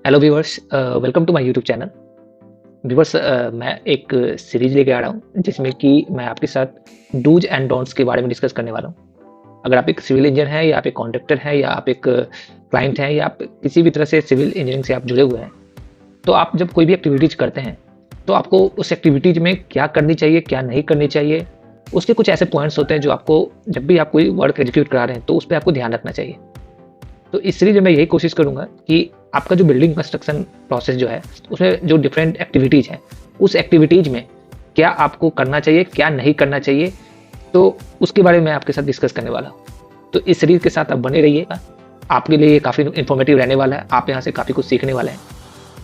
Hello viewers, welcome to my YouTube channel. Viewers, मैं एक series लेके आ रहा हूँ जिसमें कि मैं आपके साथ डूज एंड डोंट्स के बारे में डिस्कस करने वाला हूँ। अगर आप एक सिविल इंजीनियर हैं या आप एक कॉन्ट्रैक्टर हैं या आप एक क्लाइंट हैं या आप किसी भी तरह से सिविल इंजीनियरिंग से आप जुड़े हुए हैं, तो आप जब कोई भी एक्टिविटीज़ करते हैं तो आपको उस एक्टिविटीज़ में क्या करनी चाहिए, क्या नहीं करनी चाहिए, उसके कुछ ऐसे पॉइंट्स होते हैं जो आपको जब भी आप कोई वर्क एग्जीक्यूट करा रहे हैं तो उस पर आपको ध्यान रखना चाहिए। तो इस सीरीज में मैं यही कोशिश करूंगा कि आपका जो बिल्डिंग कंस्ट्रक्शन प्रोसेस जो है उसमें जो डिफरेंट एक्टिविटीज़ हैं उस एक्टिविटीज़ में क्या आपको करना चाहिए, क्या नहीं करना चाहिए, तो उसके बारे में मैं आपके साथ डिस्कस करने वाला हूँ। तो इस सीरीज के साथ आप बने रहिएगा, आपके लिए काफ़ी इन्फॉर्मेटिव रहने वाला है, आप यहाँ से काफ़ी कुछ सीखने वाले हैं।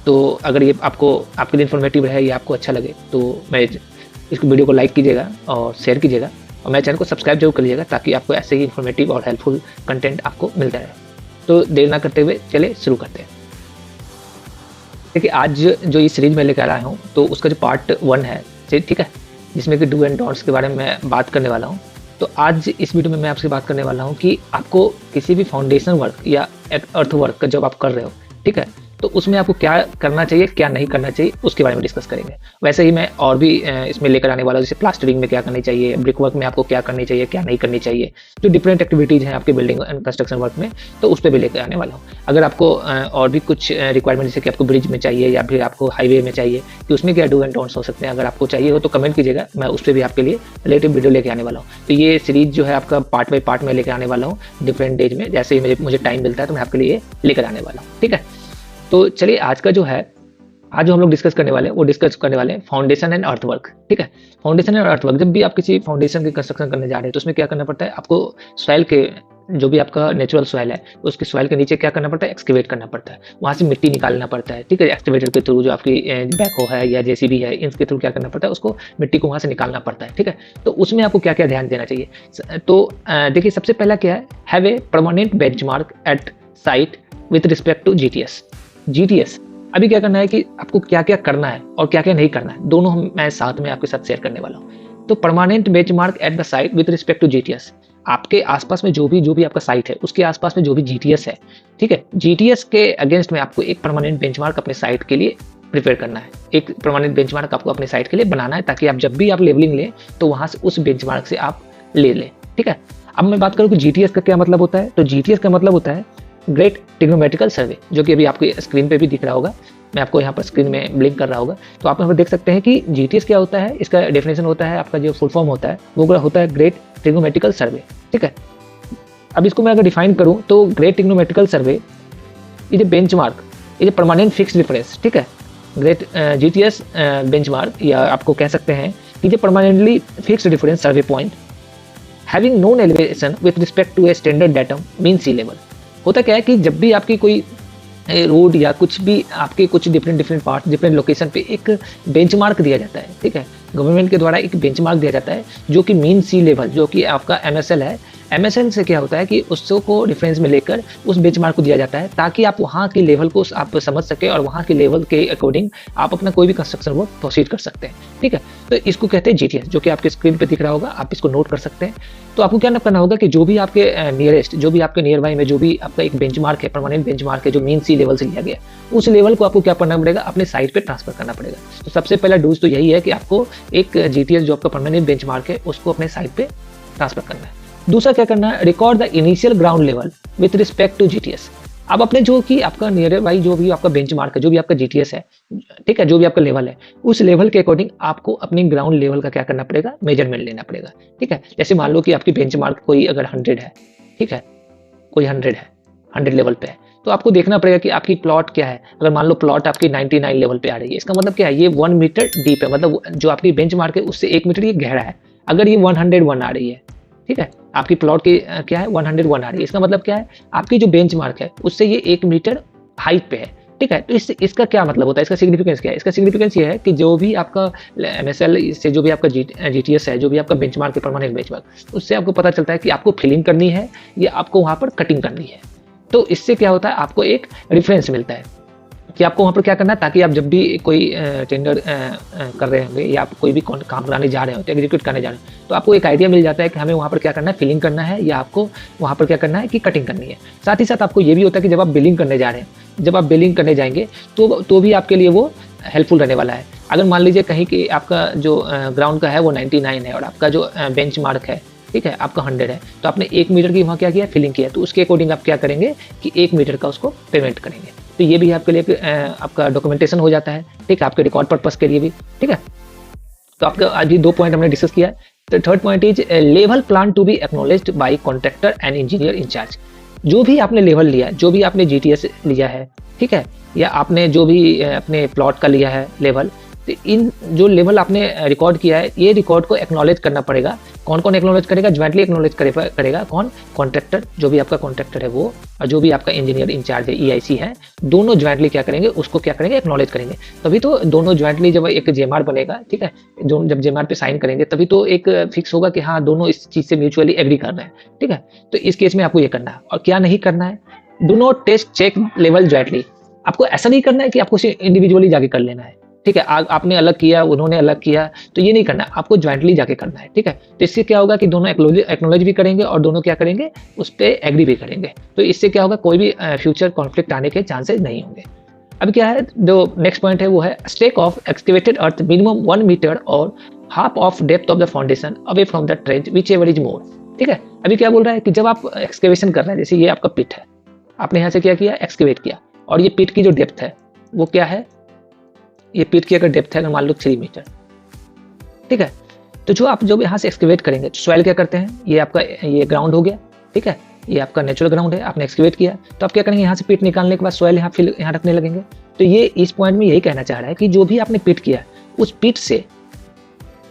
तो अगर ये आपके लिए इन्फॉर्मेटिव रहे या आपको अच्छा लगे तो मैं इस वीडियो को लाइक कीजिएगा और शेयर कीजिएगा और मेरे चैनल को सब्सक्राइब जरूर करिएगा ताकि आपको ऐसे ही इन्फॉर्मेटिव और हेल्पफुल कंटेंट आपको मिलता रहे। तो देर ना करते हुए चले शुरू करते हैं। देखिए, आज जो ये सीरीज मैं लेकर आया हूँ तो उसका जो पार्ट 1 है, ठीक है, जिसमें कि डू एंड डोंट्स के बारे में मैं बात करने वाला हूँ। तो आज इस वीडियो में मैं आपसे बात करने वाला हूँ कि आपको किसी भी फाउंडेशन वर्क या अर्थ वर्क जब आप कर रहे हो, ठीक है, तो उसमें आपको क्या करना चाहिए, क्या नहीं करना चाहिए, उसके बारे में डिस्कस करेंगे। वैसे ही मैं और भी इसमें लेकर आने वाला हूँ, जैसे प्लास्टरिंग में क्या करनी चाहिए, ब्रिक वर्क में आपको क्या करनी चाहिए, क्या नहीं करनी चाहिए, जो डिफरेंट एक्टिविटीज़ हैं आपके बिल्डिंग एंड कंस्ट्रक्शन वर्क में, तो उस पर भी लेकर आने वाला हूँ। अगर आपको और भी कुछ रिक्वायरमेंट जैसे कि आपको ब्रिज में चाहिए या फिर आपको हाईवे में चाहिए कि उसमें क्या डू एंड डोंट्स हो सकते हैं, अगर आपको चाहिए हो तो कमेंट कीजिएगा, मैं उस पर भी आपके लिए रिलेटिव वीडियो लेके आने वाला हूँ। तो ये सीरीज जो है आपका पार्ट बाई पार्ट में लेकर आने वाला हूँ डिफरेंट डेज में, जैसे ही मुझे टाइम मिलता है तो मैं आपके लिए लेकर आने वाला हूँ, ठीक है। तो चलिए, आज का जो है, आज जो हम लोग डिस्कस करने वाले हैं वो डिस्कस करने वाले हैं फाउंडेशन एंड अर्थवर्क, ठीक है। फाउंडेशन एंड अर्थवर्क, जब भी आप किसी फाउंडेशन की कंस्ट्रक्शन करने जा रहे हैं तो उसमें क्या करना पड़ता है, आपको सॉइल के जो भी आपका नेचुरल सॉइल है उसके सॉइल के नीचे क्या करना पड़ता है, एक्सकेवेट करना पड़ता है, वहाँ से मिट्टी निकालना पड़ता है, ठीक है। एक्सकेवेटर के थ्रू जो आपकी बैकहो है या जेसीबी है, इनके थ्रू क्या करना पड़ता है, उसको मिट्टी को वहाँ से निकालना पड़ता है, ठीक है। तो उसमें आपको क्या क्या ध्यान देना चाहिए। तो देखिए, सबसे पहला क्या है, have a permanent benchmark at site with respect to GTS. अभी क्या करना है कि आपको क्या क्या करना है और क्या क्या नहीं करना है, दोनों मैं साथ में आपके साथ शेयर करने वाला हूँ। तो permanent benchmark at the site with respect to GTS, आपके आसपास में जो भी आपका साइट है उसके आसपास में जो भी जीटीएस है, ठीक है, जीटीएस के अगेंस्ट में आपको एक परमानेंट बेंचमार्क अपने साइट के लिए प्रिपेयर करना है, एक परमानेंट बेंचमार्क आपको अपने साइट के लिए बनाना है ताकि आप जब भी आप लेवलिंग लें तो वहां से उस बेंचमार्क से आप ले लें, ठीक है। अब मैं बात करूँ कि जीटीएस का क्या मतलब होता है, तो जीटीएस का मतलब होता है ग्रेट ट्रिग्नोमेट्रिकल सर्वे, जो कि अभी आपको स्क्रीन पे भी दिख रहा होगा, मैं आपको यहाँ पर स्क्रीन में ब्लिंक कर रहा होगा। तो आप यहाँ पर देख सकते हैं कि जीटीएस क्या होता है, इसका डेफिनेशन होता है, आपका जो फुल फॉर्म होता है वो होता है ग्रेट ट्रिग्नोमेट्रिकल सर्वे, ठीक है। अब इसको मैं अगर डिफाइन करूँ तो great trigonometrical survey is a benchmark, is a permanent fixed difference, ठीक है। ग्रेट जीटीएस बेंचमार्क, या आपको कह सकते हैं कि permanently fixed difference survey point having known elevation with respect to a standard datum mean sea level. होता क्या है कि जब भी आपकी कोई रोड या कुछ भी आपके कुछ डिफरेंट पार्ट डिफरेंट लोकेशन पे एक बेंचमार्क दिया जाता है, ठीक है, गवर्नमेंट के द्वारा एक बेंचमार्क दिया जाता है जो कि मीन सी लेवल, जो कि आपका एमएसएल है। एमएसएल से क्या होता है कि उसको रेफरेंस में लेकर उस बेंचमार्क को दिया जाता है ताकि आप वहाँ की लेवल को आप समझ सके और वहाँ के लेवल के अकॉर्डिंग आप अपना कोई भी कंस्ट्रक्शन वर्क प्रोसीड कर सकते हैं, ठीक है। तो इसको कहते हैं जीटीएस, जो कि आपके स्क्रीन पे दिख रहा होगा, आप इसको नोट कर सकते हैं। तो आपको क्या करना होगा कि जो भी आपके नियरेस्ट, जो भी आपके नियर बाई में जो भी आपका एक बेंचमार्क है, परमानेंट बेंचमार्क है जो मीन सी लेवल से लिया गया, उस लेवल को आपको क्या करना पड़ेगा, अपने साइट पे ट्रांसफर करना पड़ेगा। तो सबसे पहला डूज तो यही है कि आपको एक जीटीएस जो आपका परमानेंट बेंचमार्क है उसको अपने साइट पे ट्रांसफर करना है। दूसरा क्या करना है, record the initial ground level with respect to GTS. अब अपने जो कि आपका नियर बाई जो भी आपका बेंचमार्क है, जो भी आपका जीटीएस है, ठीक है, जो भी आपका लेवल है, उस लेवल के अकॉर्डिंग आपको अपनी ग्राउंड लेवल का क्या करना पड़ेगा, मेजरमेंट लेना पड़ेगा, ठीक है। जैसे मान लो कि आपकी बेंचमार्क कोई अगर 100 है, ठीक है, कोई 100 है, 100 लेवल पे है, तो आपको देखना पड़ेगा कि आपकी प्लॉट क्या है। अगर मान लो प्लॉट आपकी 99 लेवल पे आ रही है, इसका मतलब क्या है, ये 1 मीटर डीप है, मतलब जो आपकी बेंचमार्क है उससे 1 मीटर ये गहरा है। अगर ये 101 आ रही है, ठीक है, आपकी प्लॉट की क्या है 101 आ रही है, इसका मतलब क्या है, आपकी जो बेंचमार्क है उससे ये 1 मीटर हाइट पे है, ठीक है। तो इसका क्या मतलब होता है, इसका सिग्निफिकेंस क्या है, इसका सिग्निफिकेंस ये है कि जो भी आपका एमएसएल से जो भी आपका जीटीएस है, जो भी आपका बेंचमार्क है, परमानेंट बेंचमार्क, उससे आपको पता चलता है कि आपको फिलिंग करनी है या आपको वहां पर कटिंग करनी है। तो इससे क्या होता है, आपको एक रेफरेंस मिलता है। कि आपको वहाँ पर क्या करना है, ताकि आप जब भी कोई टेंडर कर रहे होंगे या आप कोई भी काम कराने जा रहे हो, एग्जीक्यूट करने जा रहे हो, तो आपको एक आइडिया मिल जाता है कि हमें वहाँ पर क्या करना है, फिलिंग करना है या आपको वहाँ पर क्या करना है कि कटिंग करनी है। साथ ही साथ आपको ये भी होता है कि जब आप बिलिंग करने जा रहे हैं, जब आप बिलिंग करने जाएंगे तो भी आपके लिए वो हेल्पफुल रहने वाला है। अगर मान लीजिए कहीं कि आपका जो ग्राउंड का है वो 99 है और आपका जो बेंच मार्क है, ठीक है, आपका 100 है, तो आपने 1 मीटर की वहाँ क्या किया, फिलिंग किया, तो उसके अकॉर्डिंग आप क्या करेंगे कि 1 मीटर का उसको पेमेंट करेंगे। तो ये भी आपके लिए आपका डॉक्यूमेंटेशन हो जाता है, ठीक है, आपके रिकॉर्ड पर्पस के लिए भी, ठीक है। तो आपका आज भी 2 पॉइंट हमने डिस्कस किया है। तो third point is level plan to be acknowledged by contractor and engineer incharge. जो भी आपने लेवल लिया, जो भी आपने जीटीएस लिया है, ठीक है, या आपने जो भी अपने प्लॉट का लिया है लेवल, तो इन जो लेवल आपने रिकॉर्ड किया है, ये रिकॉर्ड को एक्नॉलेज करना पड़ेगा। कौन कौन एक्नॉलेज करेगा, ज्वाइंटली एक्नॉलेज करेगा कौन, कॉन्ट्रैक्टर, जो भी आपका कॉन्ट्रैक्टर है वो, और जो भी आपका इंजीनियर इंचार्ज है, ईआईसी है, दोनों ज्वाइंटली क्या करेंगे, उसको क्या करेंगे, एक्नॉलेज करेंगे। तभी तो दोनों ज्वाइंटली जब एक जेएमआर बनेगा, ठीक है, जब जेएमआर पे साइन करेंगे तभी तो एक फिक्स होगा कि हाँ दोनों इस चीज से म्यूचुअली एग्री कर रहे हैं, ठीक है। तो इस केस में आपको ये करना है। और क्या नहीं करना है, do not test check level jointly. आपको ऐसा नहीं करना है कि आपको इंडिविजुअली जाके कर लेना है, ठीक है, आपने अलग किया, उन्होंने अलग किया, तो ये नहीं करना है, आपको ज्वाइंटली जाके करना है, ठीक है। तो इससे क्या होगा कि दोनों एक्नॉलेज भी करेंगे और दोनों क्या करेंगे, उस पर एग्री भी करेंगे। तो इससे क्या होगा, कोई भी फ्यूचर कॉन्फ्लिक्ट आने के चांसेस नहीं होंगे। अब क्या है, जो नेक्स्ट पॉइंट है वो है stake of excavated earth minimum 1 metre और half of depth of the foundation away from the trench whichever is more, ठीक है। अभी क्या बोल रहा है कि जब आप एक्सकेवेशन कर रहे हैं, जैसे ये आपका पिट है, आपने यहाँ से क्या किया, एक्सकेवेट किया, और ये पिट की जो डेप्थ है वो क्या है, ये पिट की अगर डेप्थ है अगर मान लो 3 मीटर, ठीक है, तो जो यहाँ से एक्सकेवेट करेंगे, तो सॉइल क्या करते हैं, ये आपका ये ग्राउंड हो गया, ठीक है, ये आपका नेचुरल ग्राउंड है, आपने एक्सकेवेट किया, तो आप क्या करेंगे, यहाँ से पिट निकालने के बाद सॉइल यहाँ फिल यहाँ रखने लगेंगे। तो ये इस पॉइंट में यही कहना चाह रहा है कि जो भी आपने पिट किया उस पिट से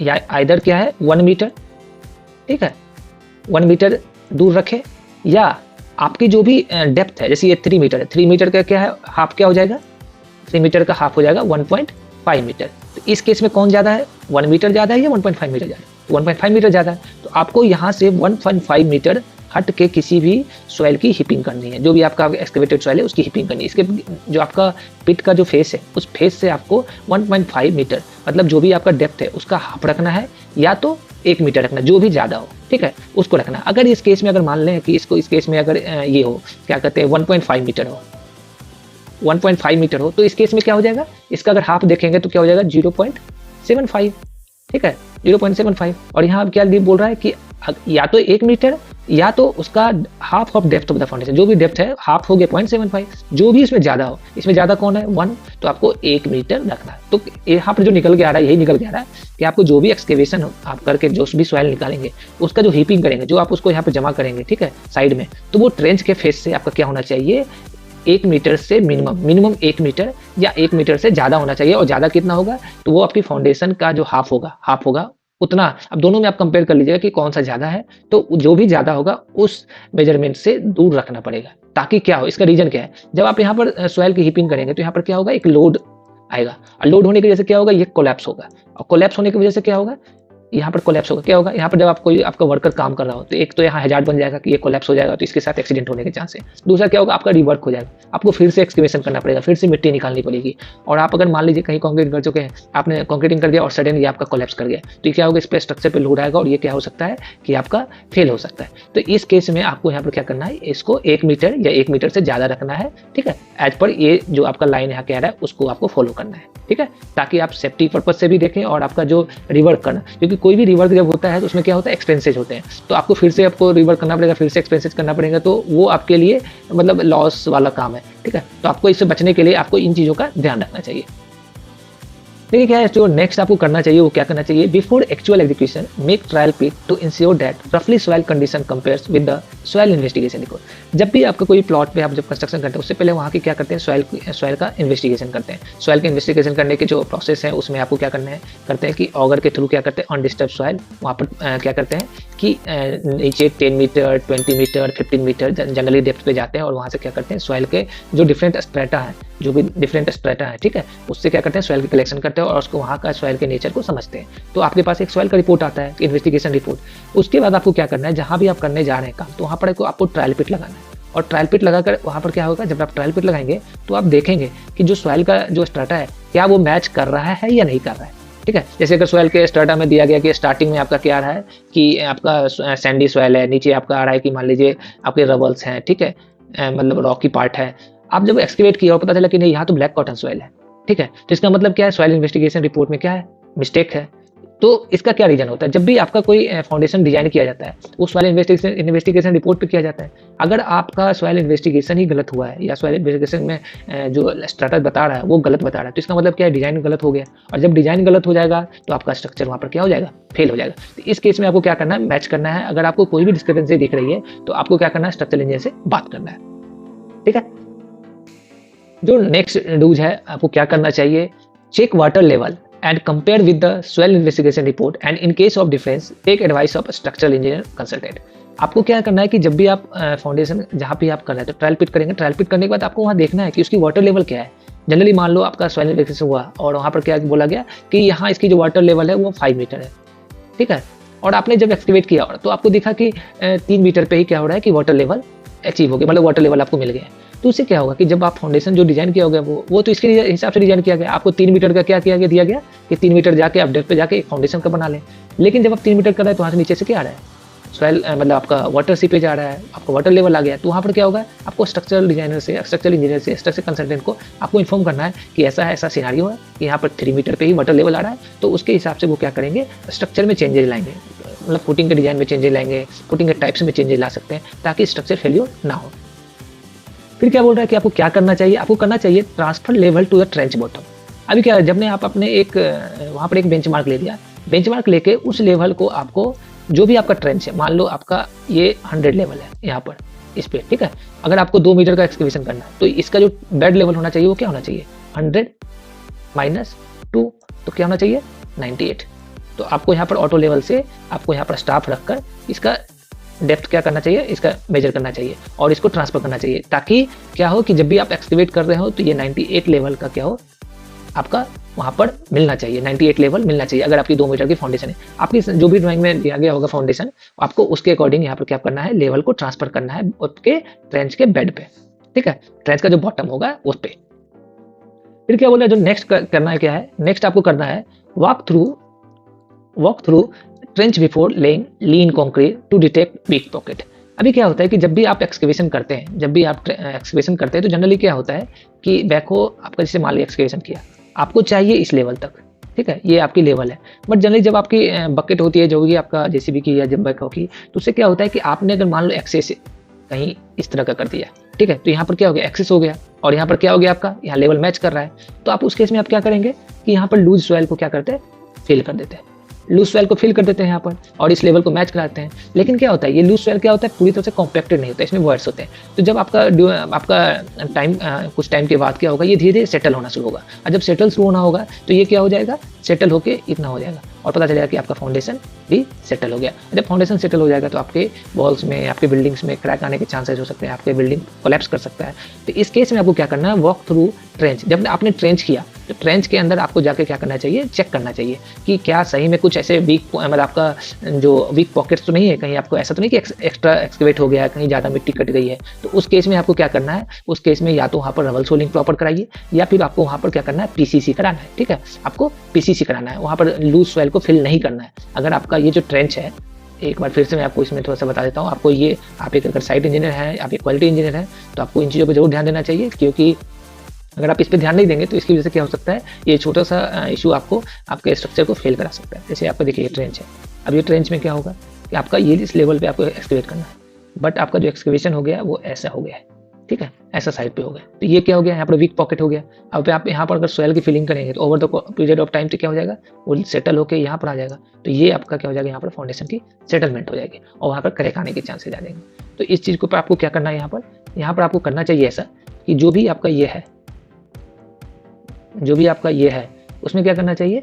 या आइदर क्या है 1 मीटर, ठीक है, 1 मीटर दूर रखे, या आपकी जो भी डेप्थ है, जैसे ये 3 मीटर है, 3 मीटर का क्या है, हाफ क्या हो जाएगा, 3 मीटर का हाफ हो जाएगा 1.5 मीटर। तो इस केस में कौन ज़्यादा है, 1 मीटर ज़्यादा है या 1.5 मीटर ज़्यादा है, 1.5 मीटर ज़्यादा है। तो आपको यहाँ से 1.5 मीटर हट के किसी भी सॉइल की हिपिंग करनी है, जो भी आपका एक्सकेवेटेड सॉइल है उसकी हिपिंग करनी है। इसके जो आपका पिट का जो फेस है, उस फेस से आपको 1.5 मीटर, मतलब जो भी आपका डेप्थ है उसका हाफ रखना है, या तो 1 मीटर रखना, जो भी ज़्यादा हो, ठीक है, उसको रखना। अगर इस केस में अगर मान लें कि इस केस में अगर ये हो, क्या कहते हैं, 1.5 मीटर हो, 1.5 मीटर हो, तो इस केस में क्या हो जाएगा, इसका अगर हाफ देखेंगे तो क्या हो जाएगा 0.75, ठीक है, 0.75। और यहाँ अब क्या बोल रहा है कि या तो 1 मीटर या तो उसका half of depth of the foundation, जो भी डेप्थ है हाफ हो गया 0.75, जो भी इसमें ज़्यादा हो, इसमें ज़्यादा कौन है 1, तो आपको 1 मीटर रखना है। तो यहाँ पर जो निकल के आ रहा है, यही निकल के आ रहा है कि आपको जो भी एक्सकेवेशन आप करके जो भी सॉइल निकालेंगे, उसका जो हीपिंग करेंगे, जो आप उसको यहाँ पर जमा करेंगे, ठीक है, साइड में, तो वो ट्रेंच के फेस से आपका क्या होना चाहिए, 1 मीटर से मिनिमम 1 मीटर या 1 मीटर से ज़्यादा होना चाहिए। और ज़्यादा कितना होगा, तो वो आपकी फाउंडेशन का जो हाफ होगा उतना। अब दोनों में आप कंपेयर कर लीजिएगा कि कौन सा ज़्यादा है, तो जो भी ज़्यादा होगा उस मेजरमेंट से दूर रखना पड़ेगा, ताकि क्या हो, इसका रीजन क्या है, जब आप यहाँ पर सॉइल की हीपिंग करेंगे तो यहाँ पर क्या होगा, एक लोड आएगा, और लोड होने की वजह से क्या होगा, ये कोलैप्स होगा, और कोलैप्स होने की वजह से क्या होगा, यहाँ पर कोलैप्स होगा, क्या होगा, यहाँ पर जब आप कोई आपका वर्कर काम कर रहा हो, तो एक तो यहाँ हैजार्ड बन जाएगा कि ये कोलैप्स हो जाएगा, तो इसके साथ एक्सीडेंट होने के चांस है। दूसरा क्या होगा, आपका रिवर्क हो जाएगा, आपको फिर से एक्सकेवेशन करना पड़ेगा, फिर से मिट्टी निकालनी पड़ेगी। और आप अगर मान लीजिए कहीं कंक्रीट कर चुके हैं, आपने कंक्रीटिंग कर दिया और सडन ये आपका कोलैप्स कर गया, तो क्या होगा, इस पर स्ट्रक्चर पर लोड आएगा और ये क्या हो सकता है कि आपका फेल हो सकता है। तो इस केस में आपको यहाँ पर क्या करना है, इसको 1 मीटर या 1 मीटर से ज़्यादा रखना है, ठीक है, एज पर ये जो आपका लाइन यहाँ कह रहा है उसको आपको फॉलो करना है, ठीक है, ताकि आप सेफ्टी पर्पज से भी देखें और आपका जो रिवर्क करना, क्योंकि कोई भी रिवर्क जब होता है तो उसमें क्या होता है, एक्सपेंसेज होते हैं, तो आपको फिर से आपको रिवर्क करना पड़ेगा, फिर से एक्सपेंसेज करना पड़ेगा, तो वो आपके लिए मतलब लॉस वाला काम है, ठीक है। तो आपको इससे बचने के लिए आपको इन चीज़ों का ध्यान रखना चाहिए। देखिए क्या है, जो नेक्स्ट आपको करना चाहिए वो क्या करना चाहिए, before actual execution make trial pit to ensure that रफली soil condition compares with the soil investigation report. जब भी आपका कोई प्लॉट पे आप जब कंस्ट्रक्शन करते हैं, उससे पहले वहाँ की क्या करते हैं, सॉइल का इन्वेस्टिगेशन करते हैं। सॉइल का इन्वेस्टिगेशन करने के जो प्रोसेस है उसमें आपको क्या करना है, करते हैं कि ऑगर के थ्रू क्या करते हैं, अनडिस्टर्ब सॉइल वहाँ पर क्या करते हैं कि नीचे 10 meter 20 meter 15 meter generally depth पे जाते हैं, और वहाँ से क्या करते हैं, सॉइल के जो डिफरेंट स्ट्रेटा है, जो भी डिफरेंट स्ट्रेटा है, ठीक है, उससे क्या करते हैं, सॉइल की कलेक्शन करते हैं और उसको वहाँ का सॉइल के नेचर को समझते हैं। तो आपके पास एक सॉइल का रिपोर्ट आता है, इन्वेस्टिगेशन रिपोर्ट। उसके बाद आपको क्या करना है, जहाँ भी आप करने जा रहे हैं काम, तो वहाँ पर आपको ट्रायल पिट लगाना है। और ट्रायल पिट लगाकर वहाँ पर क्या होगा, जब आप ट्रायल पिट लगाएंगे तो आप देखेंगे कि जो सॉइल का जो स्ट्राटा है क्या वो मैच कर रहा है या नहीं कर रहा है। ठीक है, जैसे अगर सॉइल के स्ट्राटा में दिया गया कि स्टार्टिंग में आपका क्या आ रहा है कि आपका सैंडी सॉइल है, नीचे आपका आ रहा है कि मान लीजिए आपके रबल्स हैं, ठीक है, मतलब रॉकी पार्ट है। आप जब एक्सकेवेट किया और पता चला कि नहीं यहाँ तो ब्लैक कॉटन सॉइल है, ठीक है, तो इसका मतलब क्या है, सॉइल इन्वेस्टिगेशन रिपोर्ट में क्या है, मिस्टेक है। तो इसका क्या रीजन होता है, जब भी आपका कोई फाउंडेशन डिजाइन किया जाता है वो सॉइल इन्वेस्टिगेशन रिपोर्ट पे किया जाता है। अगर आपका सॉइल इन्वेस्टिगेशन ही गलत हुआ है या सॉइल इन्वेस्टिगेशन में जो स्ट्रक्चर बता रहा है वो गलत बता रहा है, तो इसका मतलब क्या है, डिजाइन गलत हो गया। और जब डिजाइन गलत हो जाएगा तो आपका स्ट्रक्चर वहाँ पर क्या हो जाएगा, फेल हो जाएगा। तो इस केस में आपको क्या करना है, मैच करना है। अगर आपको कोई भी डिस्क्रिपेंसी दिख रही है तो आपको क्या करना है, स्ट्रक्चरल इंजीनियर से बात करना है। ठीक है, जो नेक्स्ट डूज है, आपको क्या करना चाहिए, check water level and compare with the soil investigation report and in case of difference take advice of a structural engineer consultant। आपको क्या करना है कि जब भी आप फाउंडेशन जहाँ पे आप कर रहे हैं तो ट्रायल पिट करेंगे। ट्रायल पिट करने के बाद आपको वहाँ देखना है कि उसकी वाटर लेवल क्या है। जनरली मान लो आपका सॉइल इन्वेस्टिगेशन हुआ और वहाँ पर क्या बोला गया कि यहाँ इसकी जो वाटर लेवल है वो 5 मीटर है, ठीक है, और आपने जब एक्सकेवेट किया तो आपको दिखा कि 3 मीटर पे ही क्या हो रहा है कि वाटर लेवल अचीव हो गया, मतलब वाटर लेवल आपको मिल गया। तो उससे क्या होगा कि जब आप फाउंडेशन जो डिजाइन किया होगा वो तो इसके हिसाब से डिजाइन किया गया। आपको 3 मीटर का क्या किया गया, दिया गया कि 3 मीटर जाके आप डेप्थ पे जाके एक फाउंडेशन का बना लें। लेकिन जब आप 3 मीटर कर रहे हैं तो वहाँ से नीचे से क्या आ रहा है, सॉइल मतलब आपका वाटर सीपेज आ रहा है, आपका वाटर लेवल आ गया। तो वहाँ पर क्या होगा, आपको स्ट्रक्चरल डिजाइनर से, स्ट्रक्चरल इंजीनियर से, स्ट्रक्चर कंसल्टेंट को आपको इन्फॉर्म करना है कि ऐसा सिनेरियो है कि यहाँ पर 3 मीटर पे ही वाटर लेवल आ रहा है। तो उसके हिसाब से वो क्या करेंगे, स्ट्रक्चर में चेंजेस लाएंगे, मतलब फुटिंग के डिजाइन में चेंजेस लाएंगे, फुटिंग के टाइप्स में चेंजेस ला सकते हैं ताकि स्ट्रक्चर फेलियर ना हो। फिर क्या बोल रहा है कि आपको क्या करना चाहिए, आपको करना चाहिए transfer level to the trench bottom. अभी क्या है, जब ने आप अपने एक वहाँ पर एक बेंचमार्क ले लिया, बेंचमार्क लेके उस लेवल को आपको जो भी आपका ट्रेंच है, मान लो आपका ये 100 लेवल है यहाँ पर इस पे, ठीक है, अगर आपको 2 मीटर का एक्सकेवेशन करना है तो इसका जो बेड लेवल होना चाहिए वो क्या होना चाहिए, 100 माइनस 2, तो क्या होना चाहिए 98। तो आपको यहाँ पर ऑटो लेवल से आपको यहाँ पर स्टाफ रखकर इसका डेप्थ क्या करना चाहिए, इसका मेजर करना चाहिए और इसको ट्रांसफर करना चाहिए, ताकि क्या हो कि जब भी आप एक्सकेवेट कर रहे हो तो ये 98 लेवल का क्या हो, आपका वहाँ पर मिलना चाहिए, 98 लेवल मिलना चाहिए। अगर आपकी 2 मीटर की फाउंडेशन है, आपकी जो भी ड्राइंग में दिया गया होगा फाउंडेशन, आपको उसके अकॉर्डिंग यहाँ पर क्या करना है, लेवल को ट्रांसफर करना है उसके ट्रेंच के बेड पे, ठीक है, ट्रेंच का जो बॉटम होगा उस पे। फिर क्या बोला, जो नेक्स्ट करना है क्या है, नेक्स्ट आपको करना है walk through trench before laying lean concrete to detect weak pocket. अभी क्या होता है कि जब भी आप एक्सकेवेशन करते हैं, तो जनरली क्या होता है कि बैकहो आपका जैसे मान लो एक्सकेवेशन किया, आपको चाहिए इस लेवल तक, ठीक है, ये आपकी लेवल है। बट जनरली जब आपकी बकेट होती है जो भी आपका जेसीबी की या जब बैकहो की, तो उससे क्या होता है कि आपने अगर मान लो एक्सेस कहीं इस तरह का कर दिया, ठीक है, तो यहाँ पर क्या हो गया, एक्सेस हो गया और यहाँ पर क्या हो गया, आपका यहाँ लेवल मैच कर रहा है। तो आप उस केस में आप क्या करेंगे कि यहाँ पर लूज सॉइल को क्या करते हैं, फिल कर देते हैं, लूज सॉइल को फिल कर देते हैं यहाँ पर और इस लेवल को मैच कराते हैं। लेकिन क्या होता है, ये लूज सॉइल क्या होता है, पूरी तरह से कॉम्पैक्टेड नहीं होता है, इसमें वॉइड्स होते हैं। तो जब आपका टाइम कुछ टाइम के बाद क्या होगा, ये धीरे धीरे सेटल होना शुरू होगा और जब सेटल शुरू होना होगा तो ये क्या हो जाएगा, सेटल होकर इतना हो जाएगा और पता चलेगा कि आपका फाउंडेशन भी सेटल हो गया। जब फाउंडेशन सेटल हो जाएगा तो आपके वॉल्स में, आपके बिल्डिंग्स में क्रैक आने के चांसेस हो सकते हैं, आपके बिल्डिंग कोलैप्स कर सकता है। तो इस केस में आपको क्या करना है, वॉक थ्रू ट्रेंच। जब आपने ट्रेंच किया तो ट्रेंच के अंदर आपको जाके क्या करना चाहिए, चेक करना चाहिए कि क्या सही में कुछ ऐसे वीक, मतलब आपका जो वीक पॉकेट्स तो नहीं है, कहीं आपको ऐसा तो नहीं कि एक्स्ट्रा एक्सकेवेट हो गया है, कहीं ज़्यादा मिट्टी कट गई है। तो उस केस में आपको क्या करना है, उस केस में या तो वहाँ पर रबल सोलिंग प्रॉपर कराइए या फिर आपको वहाँ पर क्या करना है, पीसीसी कराना है, ठीक है, आपको पीसीसी कराना है, वहाँ पर लूज सॉइल को फिल नहीं करना है। अगर आपका ये जो ट्रेंच है, एक बार फिर से मैं आपको इसमें थोड़ा सा बता देता हूँ, आपको ये, आप एक अगर साइट इंजीनियर है, आप एक क्वालिटी इंजीनियर है, तो आपको इन चीज़ों पर जरूर ध्यान देना चाहिए, क्योंकि अगर आप इस पर ध्यान नहीं देंगे तो इसकी वजह से क्या हो सकता है, ये छोटा सा इशू आपको आपके स्ट्रक्चर को फेल करा सकता है। जैसे आपको देखिए ट्रेंच है, अब ये ट्रेंच में क्या होगा कि आपका ये इस लेवल पे आपको एक्सकेवेट करना है, बट आपका जो एक्सकेवेशन हो गया वो ऐसा हो गया है, ठीक है, ऐसा साइड पे हो गया। तो ये क्या हो गया, यहाँ पर वीक पॉकेट हो गया। अब आप यहाँ पर अगर सॉइल की फिलिंग करेंगे तो over the period of time तो क्या हो जाएगा, वो सेटल होकर यहाँ पर आ जाएगा। तो ये आपका क्या हो जाएगा, यहाँ पर फाउंडेशन की सेटलमेंट हो जाएगी और वहाँ पर क्रैक आने के चांसेस आ जाएंगे। तो इस चीज़ को आपको क्या करना है, यहाँ पर आपको करना चाहिए ऐसा कि जो भी आपका ये है, उसमें क्या करना चाहिए,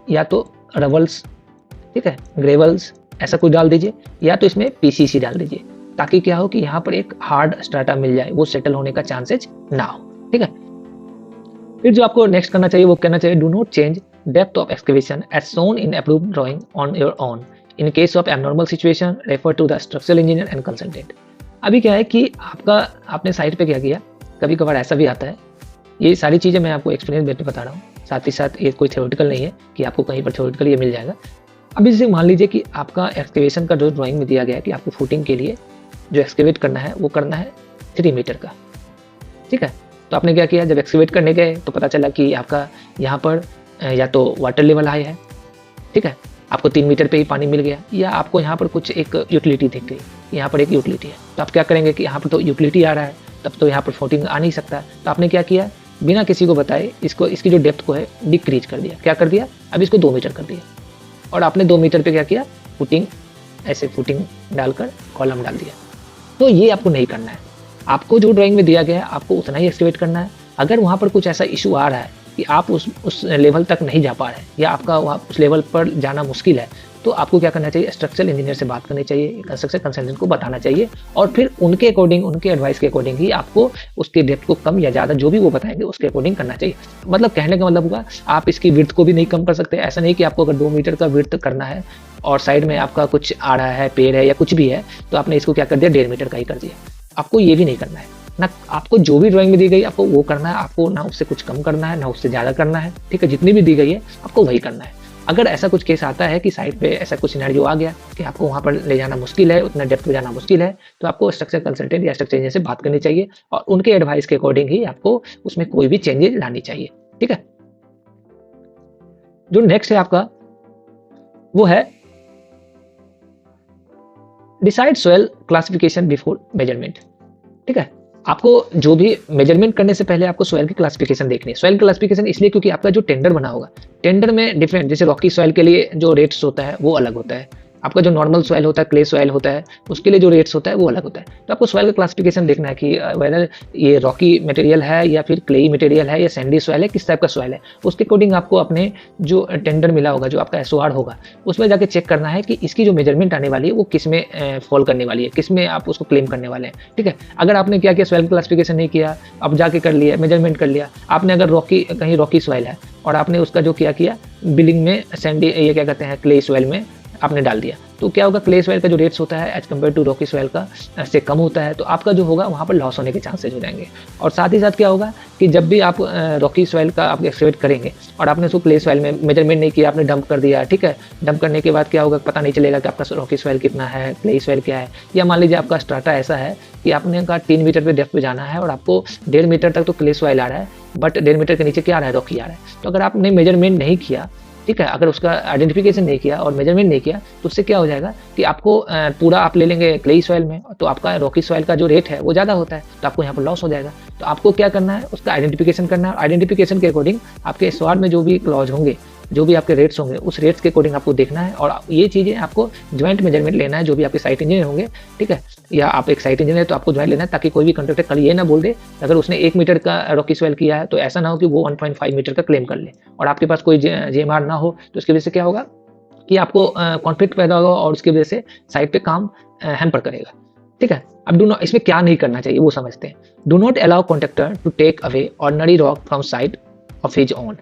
या तो रबल्स, ठीक है, ग्रेवल्स ऐसा कुछ डाल दीजिए, या तो इसमें पीसीसी डाल दीजिए, ताकि क्या हो कि यहाँ पर एक हार्ड स्ट्राटा मिल जाए, वो सेटल होने का चांसेस ना हो, ठीक है। फिर जो आपको नेक्स्ट करना चाहिए वो कहना चाहिए, do not change depth of excavation as shown in approved drawing on your own. In case of abnormal situation refer to the structural engineer and consultant. अभी क्या है कि आपने साइट पे क्या किया, कभी कभार ऐसा भी आता है, ये सारी चीज़ें मैं आपको एक्सपीरियंस बेस पे बता रहा हूँ, साथ ही साथ ये कोई थ्योरेटिकल नहीं है कि आपको कहीं पर थ्योरेटिकल ये मिल जाएगा। अभी जैसे मान लीजिए कि आपका एक्सकेवेशन का जो ड्राइंग में दिया गया है कि आपको फुटिंग के लिए जो एक्सकेवेट करना है वो करना है 3 मीटर का, ठीक है। तो आपने क्या किया, जब एक्सकेवेट करने गए तो पता चला कि आपका यहाँ पर या तो वाटर लेवल हाई है, ठीक है, आपको 3 मीटर पे ही पानी मिल गया, या आपको यहाँ पर कुछ एक यूटिलिटी दिख गई, यहाँ पर एक यूटिलिटी है, तो आप क्या करेंगे कि यहाँ पर तो यूटिलिटी आ रहा है, तब तो यहाँ पर फुटिंग आ नहीं सकता। तो आपने क्या किया, बिना किसी को बताए इसकी जो डेप्थ को है डिक्रीज कर दिया। क्या कर दिया, अब इसको 2 मीटर कर दिया, और आपने 2 मीटर पे क्या किया, फुटिंग डालकर कॉलम डाल दिया। तो ये आपको नहीं करना है, आपको जो ड्राइंग में दिया गया है आपको उतना ही एक्सकेवेट करना है। अगर वहाँ पर कुछ ऐसा इशू आ रहा है कि आप उस लेवल तक नहीं जा पा रहे हैं, या आपका वहाँ उस लेवल पर जाना मुश्किल है, तो आपको क्या करना चाहिए, स्ट्रक्चरल इंजीनियर से बात करनी चाहिए, कंस्ट्रक्शन कंसल्टेंट को बताना चाहिए, और फिर उनके अकॉर्डिंग, उनके एडवाइस के अकॉर्डिंग ही आपको उसके डेप्थ को कम या ज़्यादा जो भी वो बताएंगे उसके अकॉर्डिंग करना चाहिए। मतलब कहने का मतलब हुआ, आप इसकी विड्थ को भी नहीं कम कर सकते। ऐसा नहीं कि आपको अगर 2 मीटर का विड्थ करना है और साइड में आपका कुछ आ रहा है, पेड़ है या कुछ भी है, तो आपने इसको क्या कर दिया, 1.5 मीटर का ही कर दिया। आपको ये भी नहीं करना है ना, आपको जो भी ड्राइंग में दी गई आपको वो करना है, आपको ना उससे कुछ कम करना है ना उससे ज़्यादा करना है, ठीक है। जितनी भी दी गई है आपको वही करना है। अगर ऐसा कुछ केस आता है कि साइड पे ऐसा कुछ सिनेरियो आ गया कि आपको वहाँ पर ले जाना मुश्किल है, उतना डेप्थ पे जाना मुश्किल है, तो आपको स्ट्रक्चर कंसल्टेंट या स्ट्रक्चर इंजीनियर से बात करनी चाहिए, और उनके एडवाइस के अकॉर्डिंग ही आपको उसमें कोई भी चेंजेस लानी चाहिए, ठीक है। जो नेक्स्ट है आपका वो है decide soil classification before measurement, ठीक है। आपको जो भी मेजरमेंट करने से पहले आपको सॉइल की क्लासिफिकेशन देखनी है। सॉइल क्लासिफिकेशन इसलिए क्योंकि आपका जो टेंडर बना होगा, टेंडर में डिफरेंट, जैसे रॉकी सॉइल के लिए जो रेट्स होता है वो अलग होता है, आपका जो नॉर्मल सॉइल होता है, क्ले सॉइल होता है, उसके लिए जो रेट्स होता है वो अलग होता है। तो आपको सॉइल का क्लासिफिकेशन देखना है कि वेदर ये रॉकी मटेरियल है या फिर क्लेई मटेरियल है या सैंडी सॉइल है, किस टाइप का सॉइल है। उसके अकॉर्डिंग आपको अपने जो टेंडर मिला होगा, जो आपका एसओआर होगा, उसमें जाके चेक करना है कि इसकी जो मेजरमेंट आने वाली है वो किस में फॉल करने वाली है, किस में आप उसको क्लेम करने वाले हैं, ठीक है। अगर आपने क्या किया, सॉइल क्लासिफिकेशन नहीं किया, अब जाके कर लिया, मेजरमेंट कर लिया आपने, अगर कहीं रॉकी सॉइल है और आपने उसका जो किया बिलिंग में सैंडी, ये क्या कहते हैं, क्ले सॉइल में आपने डाल दिया, तो क्या होगा, क्ले सॉइल का जो रेट्स होता है as compare to rocky soil का से कम होता है, तो आपका जो होगा वहाँ पर लॉस होने के चांसेस हो जाएंगे। और साथ ही साथ क्या होगा कि जब भी आप रॉकी सॉइल का आप एक्सकेवेट करेंगे और आपने उसको क्ले सॉइल में मेजरमेंट नहीं किया, आपने डंप कर दिया, ठीक है, डंप करने के बाद क्या होगा, पता नहीं चलेगा कि आपका रॉकी सॉइल कितना है, क्ले सॉइल क्या है। या मान लीजिए आपका स्ट्राटा ऐसा है कि आपने कहा 3 मीटर पे डेप्थ पे जाना है और आपको 1.5 मीटर तक तो क्ले सॉइल आ रहा है, बट 1.5 मीटर के नीचे क्या आ रहा है, रॉकी आ रहा है। तो अगर आपने मेजरमेंट नहीं किया, ठीक है, अगर उसका आइडेंटिफिकेशन नहीं किया और मेजरमेंट नहीं किया, तो उससे क्या हो जाएगा कि आपको पूरा आप ले लेंगे क्लेई सॉइल में, तो आपका रॉकी सॉइल का जो रेट है वो ज़्यादा होता है, तो आपको यहाँ पर लॉस हो जाएगा। तो आपको क्या करना है, उसका आइडेंटिफिकेशन करना है। आइडेंटिफिकेशन के अकॉर्डिंग आपके एसओआर में जो भी क्लॉज होंगे, जो भी आपके रेट्स होंगे, उस रेट्स के अकॉर्डिंग आपको देखना है, और ये चीज़ें आपको ज्वाइंट मेजरमेंट लेना है, जो भी आपके साइट इंजीनियर होंगे, ठीक है, या आप एक साइट इंजीनियर, तो आपको ज्वाइंट लेना है, ताकि कोई भी कॉन्ट्रैक्टर कल ये ना बोल दे, अगर उसने 1 मीटर का रॉकी सॉइल किया है तो ऐसा ना हो कि वो 1.5 मीटर का क्लेम कर ले और आपके पास कोई जेएमआर ना हो, तो उसकी वजह से क्या होगा कि आपको कॉन्फ्लिक्ट पैदा होगा और उसकी वजह से साइट पे काम हैम्पर करेगा, ठीक है। अब इसमें क्या नहीं करना चाहिए वो समझते हैं। Do not allow contractor to take away ordinary rock from site of his own.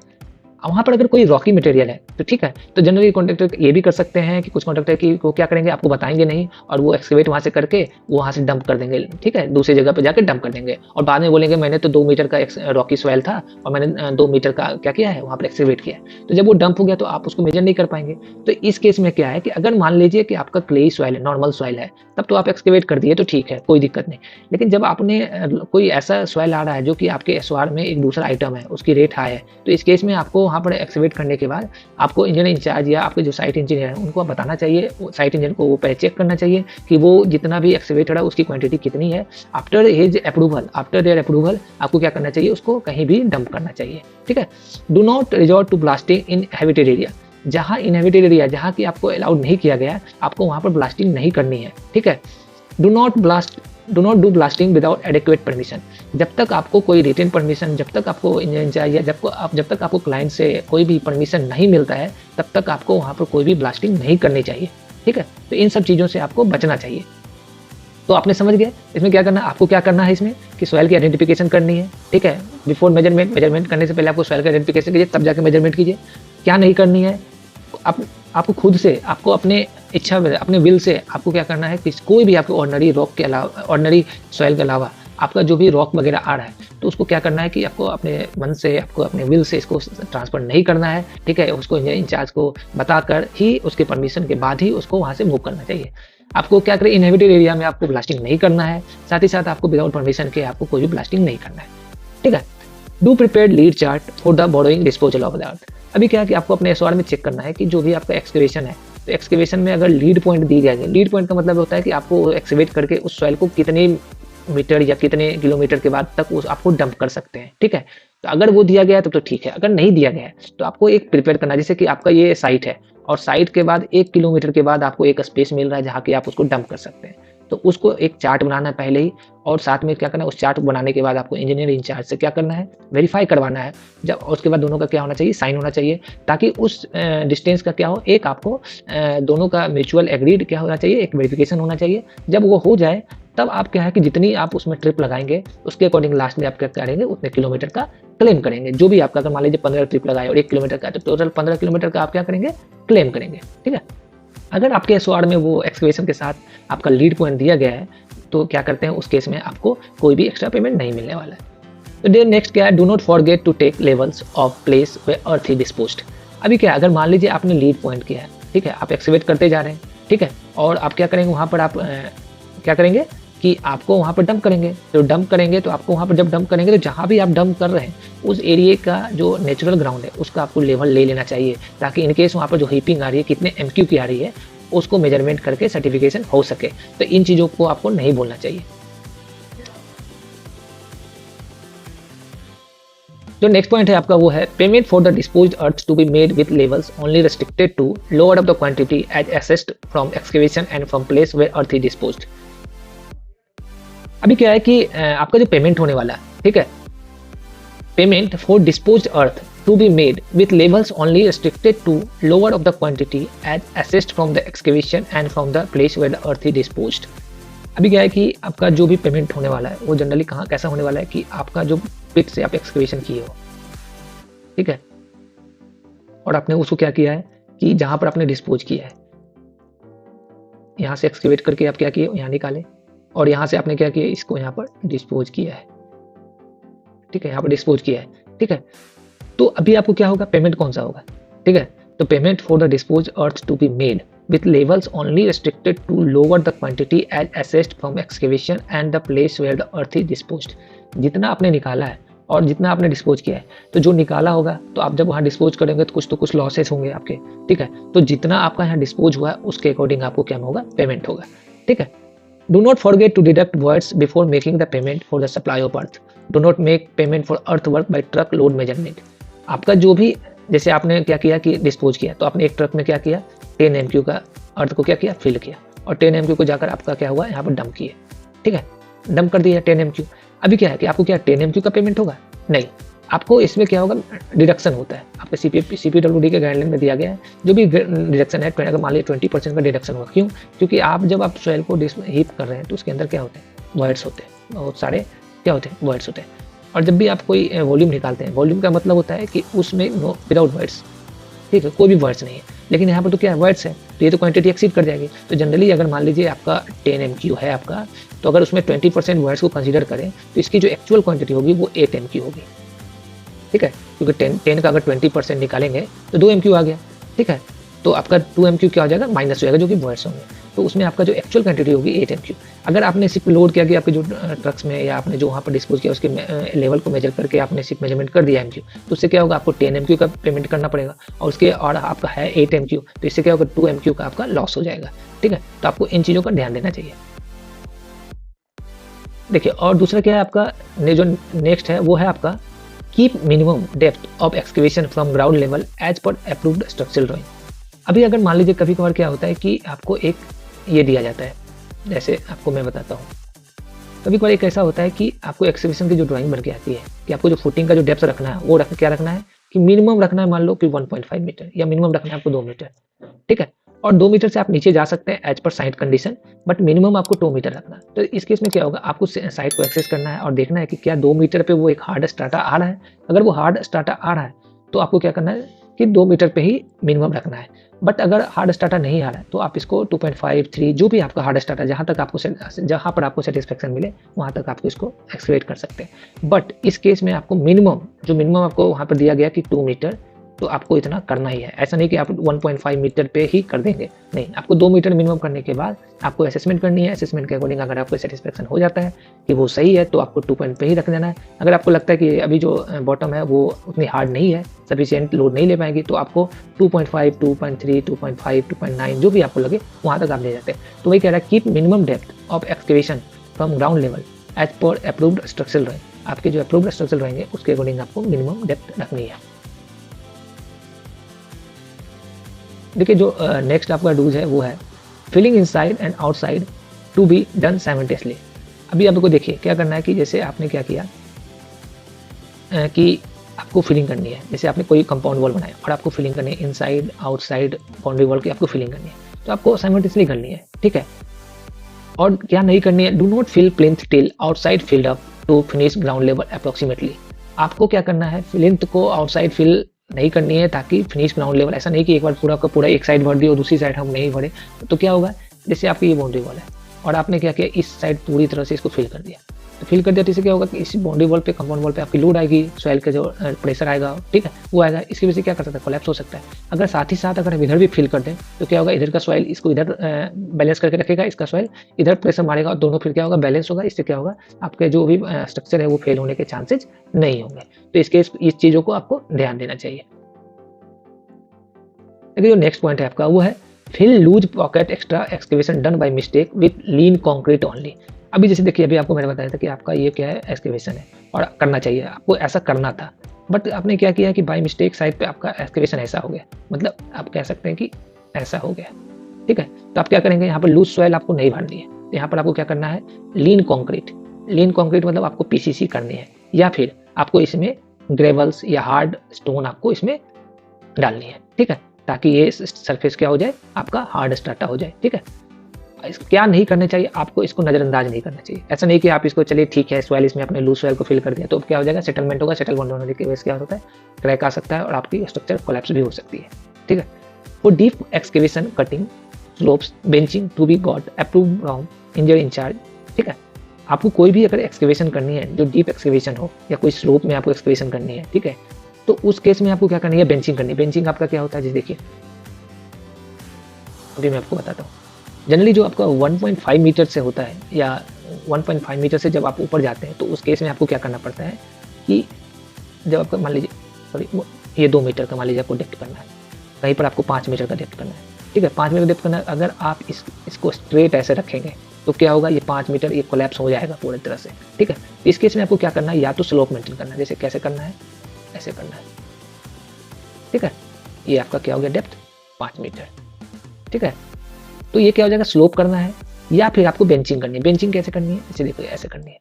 वहाँ पर अगर कोई रॉकी मटेरियल है तो ठीक है, तो जनरली कॉन्ट्रैक्टर ये भी कर सकते हैं कि कुछ कॉन्ट्रैक्टर की वो क्या करेंगे, आपको बताएंगे नहीं और वो एक्सकेवेट वहाँ से करके वो वहाँ से डंप कर देंगे, ठीक है, दूसरी जगह पर जाकर डंप कर देंगे और बाद में बोलेंगे मैंने तो 2 मीटर का रॉकी सॉइल था और मैंने 2 मीटर का क्या किया है, वहाँ पर एक्सकेवेट किया है। तो जब वो डंप हो गया तो आप उसको मेजर नहीं कर पाएंगे। तो इस केस में क्या है कि अगर मान लीजिए कि आपका क्लेई सॉइल है, नॉर्मल सॉइल है, तब तो आप एक्सकेवेट कर दिए तो ठीक है, कोई दिक्कत नहीं। लेकिन जब आपने कोई ऐसा सॉइल आ रहा है जो कि आपके एसओआर में एक दूसरा आइटम है, उसकी रेट हाई है, तो इस केस में आपको वहाँ पर एक्सकेवेट करने के बाद आपको इंजीनियर इंचार्ज या आपके जो साइट इंजीनियर है उनको बताना चाहिए, साइट इंजीनियर को वो पहले चेक करना चाहिए कि वो जितना भी एक्सकेवेटेड है उसकी क्वांटिटी कितनी है। आफ्टर देयर अप्रूवल आपको क्या करना चाहिए, उसको कहीं भी डंप करना चाहिए, ठीक है। Do not resort to blasting in habited area. जहाँ इनहेबिटेड एरिया, जहाँ की आपको अलाउड नहीं किया गया, आपको वहाँ पर ब्लास्टिंग नहीं करनी है, ठीक है। Do not do blasting without adequate permission. जब तक आपको कोई रिटेन परमिशन, जब तक आपको इंजीनियर चाहिए, जब तक आपको क्लाइंट से कोई भी परमिशन नहीं मिलता है, तब तक आपको वहाँ पर कोई भी ब्लास्टिंग नहीं करनी चाहिए, ठीक है। तो इन सब चीज़ों से आपको बचना चाहिए। तो आपने समझ गए इसमें क्या करना है, आपको क्या करना है इसमें कि सॉइल की आइडेंटिफिकेशन करनी है, ठीक है। बिफोर मेजरमेंट करने से पहले आपको सॉइल का आइडेंटिफिकेशन कीजिए, तब जाकर मेजरमेंट कीजिए। क्या नहीं करनी है, आपको खुद से आपको अपने अपने विल से आपको क्या करना है कि कोई भी आपको ऑर्डिनरी रॉक के अलावा, ऑर्डिनरी सॉइल के अलावा आपका जो भी रॉक वगैरह आ रहा है, तो उसको क्या करना है कि आपको अपने मन से, आपको अपने विल से इसको ट्रांसफ़र नहीं करना है, ठीक है? उसको इंचार्ज को बताकर ही, उसके परमिशन के बाद ही उसको वहाँ से मूव करना चाहिए। आपको क्या करें, इनहेबिटेड एरिया में आपको ब्लास्टिंग नहीं करना है, साथ ही साथ आपको विदाउट परमिशन के आपको कोई भी ब्लास्टिंग नहीं करना है, ठीक है? Do prepared lead chart for the borrowing disposal of the earth. अभी क्या है कि आपको अपने एसओआर में चेक करना है कि जो भी आपका एक्सकवेशन है, तो एक्सकवेशन में अगर लीड पॉइंट दी गई है, लीड पॉइंट का मतलब होता है कि आपको एक्सकवेट करके उस सॉइल को कितने मीटर या कितने किलोमीटर के बाद तक उस आपको डंप कर सकते हैं, ठीक है? तो अगर वो दिया गया है तो ठीक है, अगर नहीं दिया गया है तो आपको एक प्रिपेयर करना है, जैसे कि आपका ये साइट है और साइट के बाद 1 किलोमीटर के बाद आपको एक स्पेस मिल रहा है जहाँ कि आप उसको डंप कर सकते हैं। तो उसको एक चार्ट बनाना है पहले ही, और साथ में क्या करना है, उस चार्ट बनाने के बाद आपको इंजीनियर इंचार्ज से क्या करना है, वेरीफाई करवाना है। जब उसके बाद दोनों का क्या होना चाहिए, साइन होना चाहिए, ताकि उस डिस्टेंस का क्या हो, एक आपको दोनों का म्यूचुअल एग्रीड क्या होना चाहिए, एक वेरिफिकेशन होना चाहिए। जब वो हो जाए तब आप क्या है कि जितनी आप उसमें ट्रिप लगाएंगे उसके अकॉर्डिंग लास्ट में आप क्या करेंगे, उतने किलोमीटर का क्लेम करेंगे। जो भी आपका, अगर मान लीजिए 15 ट्रिप लगाए और 1 किलोमीटर का, तो टोटल 15 किलोमीटर का आप क्या करेंगे, क्लेम करेंगे, ठीक है? अगर आपके एसओआर में वो एक्सकवेशन के साथ आपका लीड पॉइंट दिया गया है, तो क्या करते हैं, उस केस में आपको कोई भी एक्स्ट्रा पेमेंट नहीं मिलने वाला है। तो देन नेक्स्ट क्या है, do not forget to take levels of place way earth is disposed. अभी क्या है, अगर मान लीजिए आपने लीड पॉइंट किया है, ठीक है, आप एक्सकवेट करते जा रहे हैं, ठीक है, और आप क्या करेंगे, वहाँ पर आप क्या करेंगे कि आपको वहाँ पर डंप करेंगे। तो डंप करेंगे तो आपको वहाँ पर जब डंप करेंगे तो जहाँ भी आप डंप कर रहे हैं उस एरिया का जो नेचुरल ग्राउंड है उसका आपको लेवल ले लेना चाहिए, ताकि इनकेस वहाँ पर जो हीपिंग आ रही है, कितने एमक्यू की आ रही है, उसको मेजरमेंट करके सर्टिफिकेशन हो सके। तो इन चीज़ों को आपको नहीं बोलना चाहिए। जो नेक्स्ट पॉइंट है आपका वो है, payment for the disposed earth to be made with levels only restricted to lower of the quantity as assessed from excavation and from place where earth is disposed. अभी क्या है कि आपका जो पेमेंट होने वाला है, ठीक है, payment for disposed earth to be made with levels only restricted to lower of the quantity as assessed from the excavation and from the place where the earth is disposed। अभी क्या है कि आपका जो भी पेमेंट होने वाला है वो जनरली कहाँ कैसा होने वाला है कि आपका जो पिट से आप एक्सकवेशन किए हो, ठीक है, और आपने उसको क्या किया है कि जहाँ पर आपने डिस्पोज किया है, यहाँ से एक्सकवेट करके आप क्या किए, यहाँ निकाले, और यहाँ से आपने क्या किया, इसको यहाँ पर डिस्पोज किया है, ठीक है, यहाँ पर डिस्पोज किया है, ठीक है। तो अभी आपको क्या होगा, पेमेंट कौन सा होगा, ठीक है, तो payment for the dispose earth to be made with levels only restricted to lower the quantity as assessed from excavation and the place where the earth is disposed। जितना आपने निकाला है और जितना आपने डिस्पोज किया है, तो जो निकाला होगा तो आप जब वहाँ डिस्पोज करेंगे तो कुछ लॉसेस होंगे आपके, ठीक है, तो जितना आपका यहाँ डिस्पोज हुआ है उसके अकॉर्डिंग आपको क्या होगा, पेमेंट होगा, ठीक है। Do not forget to deduct voids before making the payment for the supply of earth. Do not make payment for earth work by truck load measurement. आपका जो भी, जैसे आपने क्या किया कि डिस्पोज किया, तो आपने एक ट्रक में क्या किया, 10 MQ का अर्थ को क्या किया, फिल किया, और 10 MQ को जाकर आपका क्या हुआ, यहाँ पर डंप किए, ठीक है, डंप कर दिया 10 MQ। अभी क्या है कि आपको क्या 10 MQ का पेमेंट होगा, नहीं, आपको इसमें क्या होगा, डिडक्शन होता है। आपके CPWD के गाइडलाइन में दिया गया है, जो भी डिडक्शन है, अगर मान लीजिए 20% का डिडक्शन होगा। क्यों? क्योंकि आप जब आप सॉइल को हीप कर रहे हैं तो उसके अंदर क्या होते हैं, वर्ड्स होते हैं, बहुत सारे क्या होते हैं, वर्ड्स होते हैं। और जब भी आप कोई वॉल्यूम निकालते हैं, वॉल्यूम का मतलब होता है कि उसमें नो विदाउट वर्ड्स, ठीक है, कोई भी वर्ड्स नहीं है, लेकिन यहाँ पर तो क्या है, वर्ड्स है, तो ये तो क्वांटिटी एक्सीड कर जाएगी। तो जनरली अगर मान लीजिए आपका 10 MQ है आपका, तो अगर उसमें 20% वर्ड्स को कंसीडर करें तो इसकी जो एक्चुअल क्वांटिटी होगी वो 8 MQ होगी, ठीक है, क्योंकि 10 का अगर 20% निकालेंगे तो 2 MQ आ गया, ठीक है, तो आपका 2 MQ क्या हो जाएगा, माइनस हो जाएगा, जो कि वर्ड्स होंगे। तो उसमें आपका जो एक्चुअल क्वांटिटी होगी 8 MQ। अगर आपने सिर्फ लोड किया कि आपके जो ट्रक्स में या आपने जो वहाँ पर डिस्पोज किया उसके लेवल को मेजर करके आपने सिर्फ मेजरमेंट कर दिया MQ, तो उससे क्या होगा, आपको 10 MQ का पेमेंट करना पड़ेगा, और उसके और आपका है 8 MQ, तो इससे क्या होगा, 2 MQ का आपका लॉस हो जाएगा, ठीक है। तो आपको इन चीज़ों का ध्यान देना चाहिए। देखिए, और दूसरा क्या है आपका, जो नेक्स्ट है वो है आपका, keep minimum depth of excavation from ground level as per approved structural drawing. अभी अगर मान लीजिए कभी कभार क्या होता है कि आपको एक ये दिया जाता है, जैसे आपको मैं बताता हूँ, कभी कभार एक ऐसा होता है कि आपको एक्सकेवेशन की जो ड्राइंग बन के आती है कि आपको जो फुटिंग का जो डेप्थ रखना है वो क्या रखना है कि मिनिमम रखना है, मान लो कि 1.5 मीटर, या मिनिमम रखना है आपको 2 मीटर, ठीक है, और 2 मीटर से आप नीचे जा सकते हैं as per site condition, but minimum आपको 2 मीटर रखना है। तो इस केस में क्या होगा, आपको साइट को एक्सेस करना है और देखना है कि क्या 2 मीटर पे वो एक हार्ड स्ट्राटा आ रहा है। अगर वो हार्ड स्ट्राटा आ रहा है तो आपको क्या करना है कि 2 मीटर पे ही मिनिमम रखना है। बट अगर हार्ड स्टार्टर नहीं आ रहा है तो आप इसको 2.5, 3 जो भी आपका हार्ड स्टार्टर जहाँ पर आपको सेटिस्फेक्शन मिले वहाँ तक आपको इसको एक्सकेवेट कर सकते हैं। बट इस केस में आपको मिनिमम आपको वहाँ पर दिया गया कि 2 मीटर, तो आपको इतना करना ही है। ऐसा नहीं कि आप 1.5 मीटर पे ही कर देंगे, नहीं, आपको 2 मीटर मिनिमम करने के बाद आपको असेसमेंट करनी है। असेसमेंट के अकॉर्डिंग अगर आपको सेटिस्फेक्शन हो जाता है कि वो सही है तो आपको 2 पॉइंट पे ही रख देना है। अगर आपको लगता है कि अभी जो बॉटम है वो उतनी हार्ड नहीं है, सफिशिएंट लोड नहीं ले पाएगी, तो आपको 2.5, 2.3, 2.5, 2.9 जो भी आपको लगे वहाँ तक आप ले जाते हैं। तो वही कह रहा है keep minimum depth of excavation from ground level as per approved structural drawing. आपके जो अप्रूव्ड स्ट्रक्चरल ड्राइंग है उसके अकॉर्डिंग आपको मिनिमम डेप्थ रखनी है। देखिए जो नेक्स्ट आपका डूज है वो है filling inside and outside to be done simultaneously. अभी आपको देखिए क्या करना है कि जैसे आपने क्या किया कि आपको फिलिंग करनी है। जैसे आपने कोई कंपाउंड वॉल बनाया और आपको फिलिंग करनी है इनसाइड आउटसाइड बाउंड्री वॉल की, आपको फिलिंग करनी है, तो आपको साइमल्टेनियसली करनी है, ठीक है। और क्या नहीं करनी है, do not fill plinth till outside filled up to finish ground level approximately. आपको क्या करना है, प्लिंथ को आउटसाइड फिल नहीं करनी है ताकि फिनिश ग्राउंड लेवल, ऐसा नहीं कि एक बार पूरा का पूरा एक साइड भर दिया और दूसरी साइड हम नहीं भरे, तो क्या होगा, जैसे आपकी ये बाउंड्री वॉल है और आपने क्या किया, इस साइड पूरी तरह से इसको फिल कर दिया, तो फिल कर दिया तो इससे क्या होगा कि इस बाउंड्री वॉल पे, कंपाउंड वॉल पे आपकी लोड आएगी, सॉइल का जो प्रेशर आएगा, ठीक है, वो आएगा, इसकी वजह से क्या कर सकता है, कोलैप्स हो सकता है। अगर साथ ही साथ अगर हम इधर भी फिल कर दें तो क्या होगा, इधर का सॉइल इसको इधर बैलेंस करके रखेगा, इसका सॉइल इधर प्रेशर मारेगा और दोनों फिर क्या होगा, बैलेंस होगा। इससे क्या होगा, आपके जो भी स्ट्रक्चर है वो फेल होने के चांसेज नहीं होंगे। तो इसके इस चीज़ों को आपको ध्यान देना चाहिए। जो नेक्स्ट पॉइंट है आपका वो है fill loose pocket extra excavation done by mistake with lean concrete only. अभी जैसे देखिए, अभी आपको मैंने बताया था कि आपका ये क्या है, एक्सकेवेशन है और करना चाहिए, आपको ऐसा करना था, बट आपने क्या किया कि बाय मिस्टेक साइड पे आपका एक्सकेवेशन ऐसा हो गया, मतलब आप कह सकते हैं कि ऐसा हो गया, ठीक है। तो आप क्या करेंगे, यहाँ पर लूज सॉइल आपको नहीं भरनी है, तो यहाँ पर आपको क्या करना है, लीन कॉन्क्रीट। लीन कॉन्क्रीट मतलब आपको पीसीसी करनी है, या फिर आपको इसमें ग्रेवल्स या हार्ड स्टोन आपको इसमें डालनी है, ठीक है, ताकि ये सरफेस क्या हो जाए, आपका हार्ड स्टार्टर हो जाए, ठीक है। क्या नहीं करना चाहिए, आपको इसको नजरअंदाज नहीं करना चाहिए। ऐसा नहीं कि आप इसको चलिए ठीक है, सॉइल इसमें अपने लूज सॉइल को फिल कर दिया तो अब क्या हो जाएगा, सेटलमेंट होगा, सेटलमेंट होने की वजह से क्या होता है, क्रैक आ सकता है और आपकी स्ट्रक्चर कोलैप्स भी हो सकती है, ठीक है। For deep excavation cutting slopes benching to be got approved from engineer incharge, ठीक है। आपको कोई भी अगर एक्सकेवेशन करनी है जो डीप एक्सकेवेशन हो या कोई स्लोप में आपको एक्सकेवेशन करनी है, ठीक है, तो उस केस में आपको क्या करनी है, बेंचिंग करनी है। बेंचिंग आपका क्या होता है, जी देखिए अभी मैं आपको बताता हूँ। जनरली जो आपका 1.5 मीटर से होता है या 1.5 मीटर से जब आप ऊपर जाते हैं तो उस केस में आपको क्या करना पड़ता है कि जब आपका मान लीजिए, सॉरी, ये 2 मीटर का मान लीजिए आपको डेप्थ करना है, कहीं पर आपको 5 मीटर का डेप्थ करना है, ठीक है, 5 मीटर डेप्थ करना है। अगर आप इसको स्ट्रेट ऐसे रखेंगे तो क्या होगा, ये 5 मीटर ये कोलैप्स हो जाएगा पूरी तरह से, ठीक है। तो इस केस में आपको क्या करना है, या तो स्लोप मेंटेन करना है, जैसे कैसे करना है, ऐसे करना है, ठीक है। ये आपका क्या हो गया, डेप्थ 5 मीटर, ठीक है। तो ये क्या हो जाएगा, स्लोप करना है, या फिर आपको बेंचिंग करनी है। बेंचिंग कैसे करनी है, इसे देखो ऐसे करनी है,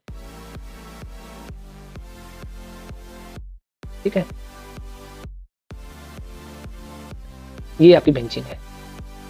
ठीक है, ये आपकी बेंचिंग है,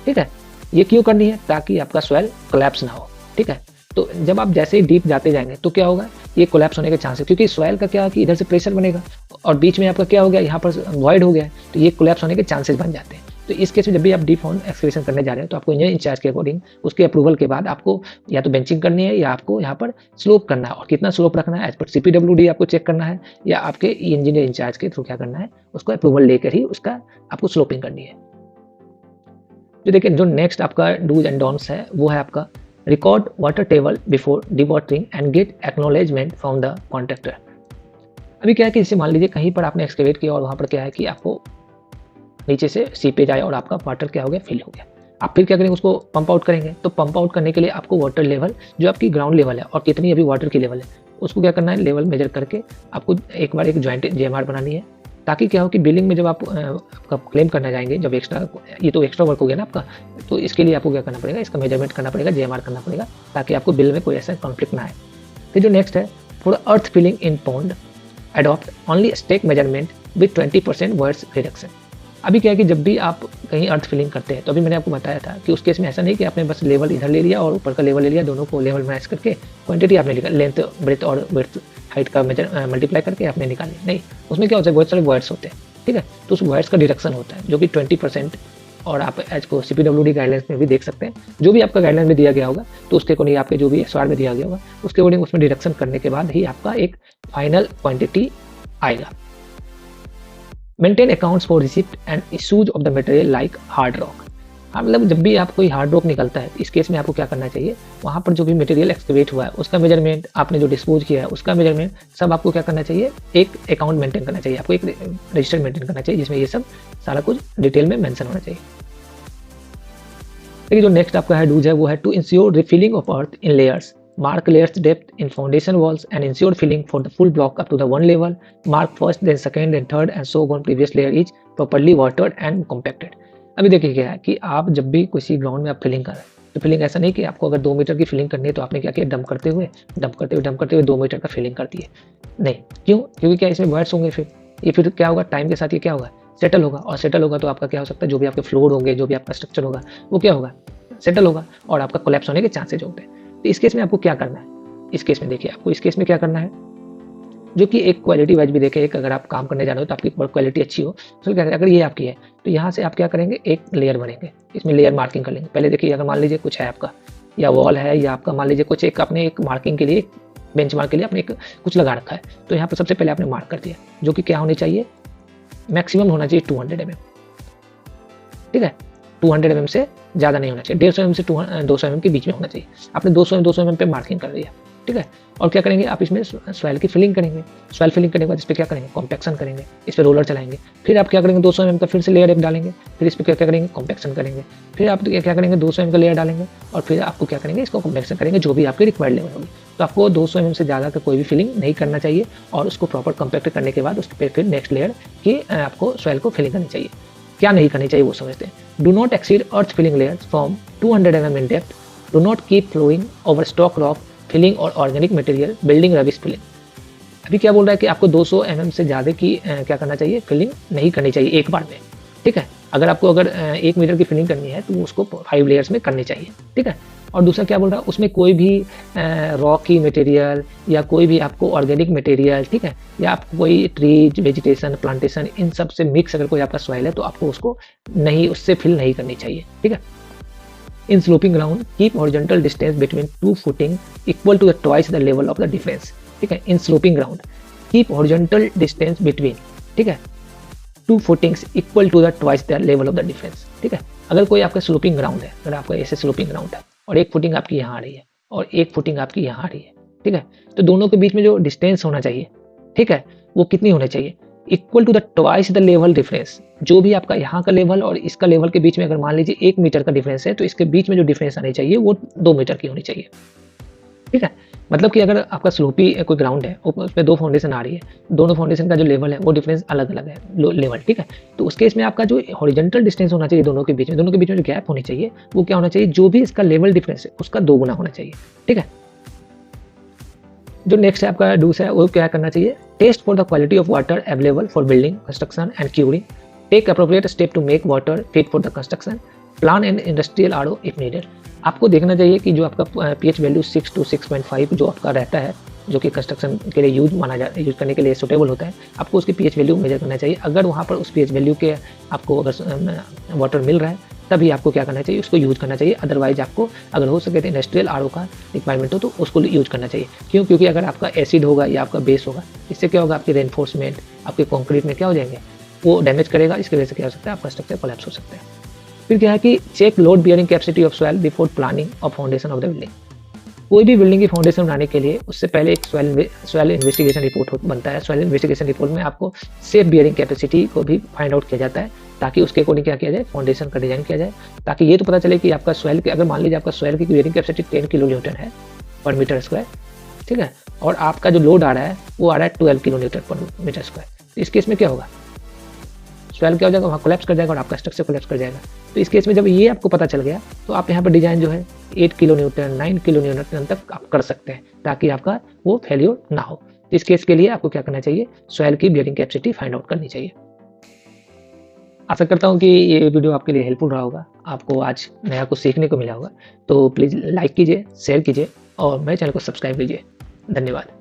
ठीक है। ये क्यों करनी है, ताकि आपका सॉइल कोलैप्स ना हो, ठीक है। तो जब आप जैसे ही डीप जाते जाएंगे तो क्या होगा, ये कोलैप्स होने के चांसेस, क्योंकि सॉइल का क्या है कि इधर से प्रेशर बनेगा और बीच में आपका क्या हो गया, यहाँ पर वॉइड हो गया है, तो ये कोलैप्स होने के चांसेस बन जाते हैं। तो इस केस में जब भी आप डीप एक्सकेवेशन करने जा रहे हैं तो आपको इंजीनियर इंचार्ज के अकॉर्डिंग उसके अप्रूवल के बाद आपको या तो बेंचिंग करनी है या आपको यहाँ पर स्लोप करना है, और कितना स्लोप रखना है एज पर सीपीडब्ल्यूडी आपको चेक करना है, या आपके इंजीनियर इंचार्ज के थ्रू क्या करना है, उसको अप्रूवल लेकर ही उसका आपको स्लोपिंग करनी है। जो देखिए, जो नेक्स्ट आपका डूज एंड डोंट्स है वो है आपका record water table before dewatering and get acknowledgement from the contractor. अभी क्या है कि जैसे मान लीजिए कहीं पर आपने एक्सकेवेट किया और वहाँ पर क्या है कि आपको नीचे से सीपेज आया और आपका वाटर क्या हो गया, फिल हो गया, आप फिर क्या करेंगे, उसको पंप आउट करेंगे। तो पंप आउट करने के लिए आपको वाटर लेवल जो आपकी ग्राउंड लेवल है और कितनी अभी वाटर की लेवल है उसको क्या करना है, लेवल मेजर करके आपको एक बार एक ज्वाइंट जेएमआर बनानी है, ताकि क्या हो कि बिलिंग में जब आप आपका क्लेम करना जाएंगे, जब एक्स्ट्रा, ये तो एक्स्ट्रा वर्क हो गया ना आपका, तो इसके लिए आपको क्या करना पड़ेगा, इसका मेजरमेंट करना पड़ेगा, जेएमआर करना पड़ेगा, ताकि आपको बिल में कोई ऐसा कॉन्फ्लिक्ट ना आए। फिर जो नेक्स्ट है, for earth filling in pond adopt only stake measurement with 20% voids reduction. अभी क्या है कि जब भी आप कहीं अर्थ फिलिंग करते हैं तो अभी मैंने आपको बताया था कि उस केस में ऐसा नहीं कि आपने बस लेवल इधर ले लिया और ऊपर का लेवल ले लिया, दोनों को लेवल मैच करके क्वांटिटी आपने निकाल, लेंथ ब्रेथ और विड्थ हाइट का मेजर मल्टीप्लाई करके आपने निकाली, नहीं, उसमें क्या होता है, बहुत सारे वर्ड्स होते हैं, ठीक है। तो उस वॉइड्स का डिडक्शन होता है जो कि 20%, और आप एज को CPWD गाइडलाइंस में भी देख सकते हैं, जो भी आपका गाइडलाइन में दिया गया होगा तो उसके अकॉर्डिंग आपके जो भी SOR में दिया गया होगा उसके अकॉर्डिंग उसमें डिडक्शन करने के बाद ही आपका एक फाइनल क्वांटिटी आएगा। Maintain accounts for receipt and issues of the material like hard rock. मतलब जब भी आप कोई हार्ड रॉक निकलता है, इस केस में आपको क्या करना चाहिए, वहाँ पर जो भी मटेरियल एक्सकवेट हुआ है उसका मेजरमेंट, आपने जो डिस्पोज किया है उसका मेजरमेंट, सब आपको क्या करना चाहिए, एक अकाउंट मेंटेन करना चाहिए, आपको एक रजिस्टर मेंटेन करना चाहिए जिसमें ये सब सारा कुछ डिटेल में मेंशन होना चाहिए। देखिए जो नेक्स्ट आपका है डूज है वो है to ensure refilling of earth in layers, mark layers depth in foundation walls and ensure filling for the full block up to the one level, mark first then second then third and so on previous layer is properly watered and compacted। अभी देखिए क्या है कि आप जब भी किसी ground में आप फिलिंग कर रहे हैं तो फिलिंग ऐसा नहीं कि आपको अगर 2 मीटर की फिलिंग करनी है तो आपने क्या किया, डंप करते हुए 2 मीटर का फिलिंग कर दिए, नहीं, क्यों, क्योंकि क्या इसमें वर्ड्स होंगे, फिर क्या होगा, टाइम के साथ ये क्या होगा, सेटल होगा, और सेटल होगा तो आपका क्या हो सकता है, जो भी आपके फ्लोर होंगे, जो भी आपका स्ट्रक्चर होगा वो क्या होगा, सेटल होगा और आपका कोलैप्स होने के चांसेज होते हैं। तो इस केस में आपको क्या करना है, इस केस में देखिए आपको इस केस में क्या करना है, जो कि एक क्वालिटी वाइज भी देखें, एक अगर आप काम करने जा रहे हो तो आपकी क्वालिटी अच्छी हो तो क्या करें, अगर ये आपकी है तो यहाँ से आप क्या करेंगे, एक लेयर बनेंगे, इसमें लेयर मार्किंग कर लेंगे। पहले देखिए अगर मान लीजिए कुछ है आपका या वॉल है या आपका मान लीजिए कुछ एक आपने एक मार्किंग के लिए, बेंच मार्क के लिए आपने एक कुछ लगा रखा है, तो यहाँ पर सबसे पहले आपने मार्क कर दिया, जो कि क्या होनी चाहिए, मैक्सिमम होना चाहिए 200 mm, ठीक है, 200 mm से ज़्यादा नहीं होना चाहिए, 150 mm से 200 mm के बीच में होना चाहिए। आपने 200 mm पे मार्किंग कर दिया, ठीक है, और क्या करेंगे आप इसमें सॉइल की फिलिंग करेंगे, सॉइल फिलिंग करने के बाद इस पर क्या करेंगे, कॉम्पैक्शन करेंगे, इस पर रोलर चलाएंगे, फिर आप क्या करेंगे 200 mm का फिर से लेयर एक डालेंगे, फिर इस पर क्या करेंगे, कॉम्पैक्शन करेंगे, फिर आप क्या करेंगे 200 mm का लेयर डालेंगे और फिर आपको क्या करेंगे, इसको कॉम्पैक्शन करेंगे जो भी आपकी रिक्वायर्ड लेवल होगी। तो आपको 200 mm से ज़्यादा का कोई भी फिलिंग नहीं करना चाहिए और उसको प्रॉपर कॉम्पैक्ट करने के बाद उस पर फिर नेक्स्ट लेयर की आपको सॉइल को फिलिंग करनी चाहिए। क्या नहीं करनी चाहिए वो समझते हैं। Do not exceed earth filling layers from 200 mm in depth, do not keep flowing over stock rock filling और organic material building rubbish filling. अभी क्या बोल रहा है कि आपको 200 mm से ज़्यादा की क्या करना चाहिए, फिलिंग नहीं करनी चाहिए एक बार में, ठीक है। अगर आपको अगर 1 मीटर की फिलिंग करनी है तो उसको 5 लेयर्स में करनी चाहिए, ठीक है। और दूसरा क्या बोल रहा है, उसमें कोई भी रॉकी मटेरियल या कोई भी आपको ऑर्गेनिक मटेरियल, ठीक है, या आपको कोई ट्रीज, वेजिटेशन, प्लांटेशन, इन सब से मिक्स अगर कोई आपका सॉइल है तो आपको उसको नहीं, उससे फिल नहीं करनी चाहिए, ठीक है। In sloping ground keep horizontal distance between 2 footing equal to the twice the level of the difference, ठीक है। In sloping ground keep horizontal distance between, ठीक है, 2 footings equal to the twice the level of the difference, ठीक है। अगर कोई आपका sloping ground है, अगर आपका ऐसे स्लोपिंग ग्राउंड है और 1 फुटिंग आपकी यहाँ आ रही है और 1 फुटिंग आपकी यहाँ आ रही है, ठीक है, तो दोनों के बीच में जो डिस्टेंस होना चाहिए, ठीक है, वो कितनी होनी चाहिए, equal to the twice the level difference. जो भी आपका यहाँ का लेवल और इसका लेवल के बीच में अगर मान लीजिए 1 मीटर का डिफरेंस है तो इसके बीच में जो डिफरेंस आनी चाहिए वो 2 मीटर की होनी चाहिए, ठीक है। मतलब कि अगर आपका स्लोपी कोई ग्राउंड है, उसमें 2 फाउंडेशन आ रही है, दोनों फाउंडेशन का जो लेवल है वो डिफरेंस अलग अलग है लेवल, ठीक है। तो उस केस में आपका जो हॉरिजॉन्टल डिस्टेंस होना चाहिए दोनों के बीच में जो गैप होनी चाहिए वो क्या होना चाहिए, जो भी इसका लेवल डिफरेंस है उसका 2 गुना होना चाहिए, ठीक है। जो नेक्स्ट है आपका डूस है वो क्या करना चाहिए, test for the quality of water available for building, construction and curing, take appropriate step to make water fit for the construction, plan and industrial RO if needed. आपको देखना चाहिए कि जो आपका pH वैल्यू 6 to 6.5 जो आपका रहता है, जो कि कंस्ट्रक्शन के लिए यूज करने के लिए सूटेबल होता है, आपको उसकी pH वैल्यू मेजर करना चाहिए। अगर वहाँ पर उस pH वैल्यू के आपको अगर वाटर मिल रहा है तभी आपको क्या करना चाहिए, उसको यूज़ करना चाहिए। अदरवाइज आपको अगर हो सके तो इंडस्ट्रियल आरओ का रिक्वायरमेंट हो तो उसको यूज़ करना चाहिए। क्यों, क्योंकि अगर आपका एसिड होगा या आपका बेस होगा, इससे क्या होगा, आपकी रेनफोर्समेंट आपके कॉन्क्रीट में क्या हो जाएंगे, वो डैमेज करेगा। इसकी वजह से क्या हो सकता है, आपका स्ट्रक्चर कोलैप्स हो सकता है। फिर क्या है कि check load bearing capacity of soil before planning of foundation of the building. कोई भी बिल्डिंग की फाउंडेशन बनाने के लिए उससे पहले एक सॉइल इन्वेस्टिगेशन रिपोर्ट बनता है। सॉइल इन्वेस्टिगेशन रिपोर्ट में आपको सेफ बियरिंग कैपेसिटी को भी फाइंड आउट किया जाता है, ताकि उसके अकॉर्डिंग क्या किया जाए, फाउंडेशन का डिजाइन किया जाए, ताकि ये तो पता चले कि आपका सॉइल के, अगर मान लीजिए आपका सॉइल की बियरिंग कैपेसिटी 10 किलो न्यूटन है पर मीटर स्क्वायर, ठीक है, और आपका जो लोड आ रहा है वो आ रहा है 12 किलो न्यूटन पर मीटर स्क्वायर, तो इस केस में क्या होगा, सॉइल क्या हो जाएगा, वहाँ कोलैप्स कर जाएगा और आपका स्ट्रक्चर कोलैप्स कर जाएगा। तो इस केस में जब ये आपको पता चल गया तो आप यहाँ पर डिजाइन जो है 8 किलो न्यूटन 9 किलो न्यूटन तक आप कर सकते हैं, ताकि आपका वो फेल्योर ना हो। तो इस केस के लिए आपको क्या करना चाहिए, सॉइल की बियरिंग कैपेसिटी फाइंड आउट करनी चाहिए। आशा करता हूँ कि ये वीडियो आपके लिए हेल्पफुल रहा होगा, आपको आज नया कुछ सीखने को मिला होगा। तो प्लीज़ लाइक कीजिए, शेयर कीजिए और मेरे चैनल को सब्सक्राइब कीजिए। धन्यवाद।